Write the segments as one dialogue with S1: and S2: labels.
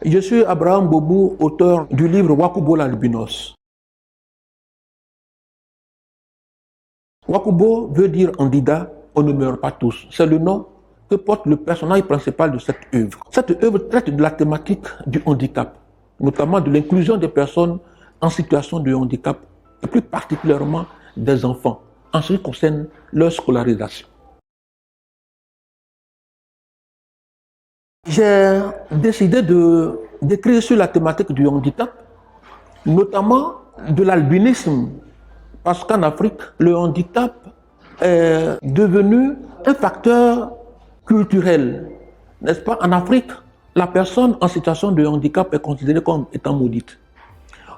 S1: Je suis Abraham Bobou, auteur du livre Wakubo l'albinos. Wakubo veut dire en dida, on ne meurt pas tous. C'est le nom que porte le personnage principal de cette œuvre. Cette œuvre traite de la thématique du handicap, notamment de l'inclusion des personnes en situation de handicap, et plus particulièrement des enfants, en ce qui concerne leur scolarisation. J'ai décidé d'écrire sur la thématique du handicap, notamment de l'albinisme, parce qu'en Afrique, le handicap est devenu un facteur culturel. N'est-ce pas? En Afrique, la personne en situation de handicap est considérée comme étant maudite.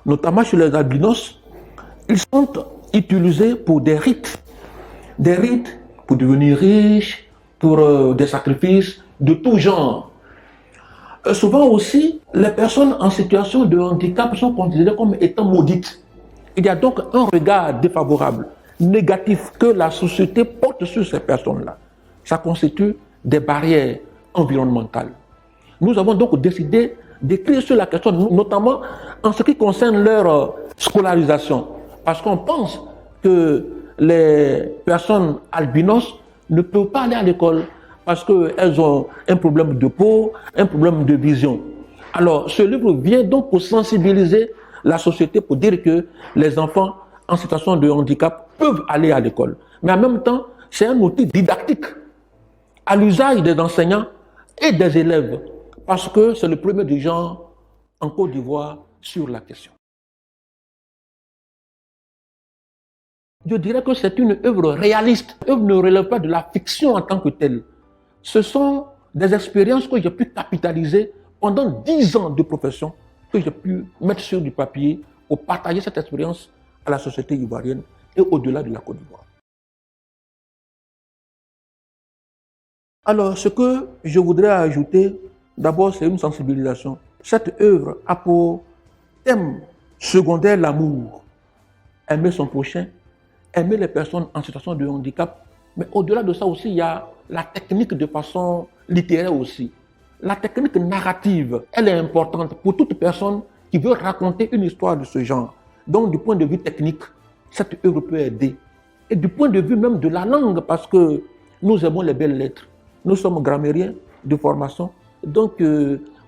S1: Notamment chez les albinos, ils sont utilisés pour des rites pour devenir riches, pour des sacrifices de tout genre. Souvent aussi, les personnes en situation de handicap sont considérées comme étant maudites. Il y a donc un regard défavorable, négatif, que la société porte sur ces personnes-là. Ça constitue des barrières environnementales. Nous avons donc décidé d'écrire sur la question, notamment en ce qui concerne leur scolarisation. Parce qu'on pense que les personnes albinos ne peuvent pas aller à l'école parce qu'elles ont un problème de peau, un problème de vision. Alors, ce livre vient donc pour sensibiliser la société, pour dire que les enfants en situation de handicap peuvent aller à l'école. Mais en même temps, c'est un outil didactique à l'usage des enseignants et des élèves, parce que c'est le premier du genre en Côte d'Ivoire sur la question. Je dirais que c'est une œuvre réaliste. L'œuvre ne relève pas de la fiction en tant que telle. Ce sont des expériences que j'ai pu capitaliser pendant 10 ans de profession, que j'ai pu mettre sur du papier pour partager cette expérience à la société ivoirienne et au-delà de la Côte d'Ivoire. Alors, ce que je voudrais ajouter, d'abord, c'est une sensibilisation. Cette œuvre a pour thème secondaire l'amour, aimer son prochain, aimer les personnes en situation de handicap. Mais au-delà de ça aussi, il y a la technique de façon littéraire aussi. La technique narrative, elle est importante pour toute personne qui veut raconter une histoire de ce genre. Donc, du point de vue technique, cette œuvre peut aider. Et du point de vue même de la langue, parce que nous aimons les belles lettres. Nous sommes grammairiens de formation. Donc,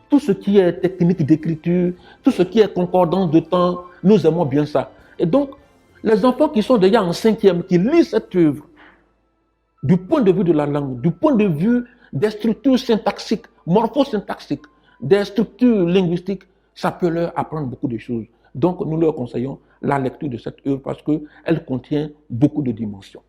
S1: tout ce qui est technique d'écriture, tout ce qui est concordance de temps, nous aimons bien ça. Et donc, les enfants qui sont déjà en 5e, qui lisent cette œuvre, du point de vue de la langue, du point de vue des structures syntaxiques, morphosyntaxiques, des structures linguistiques, ça peut leur apprendre beaucoup de choses. Donc, nous leur conseillons la lecture de cette œuvre parce qu'elle contient beaucoup de dimensions.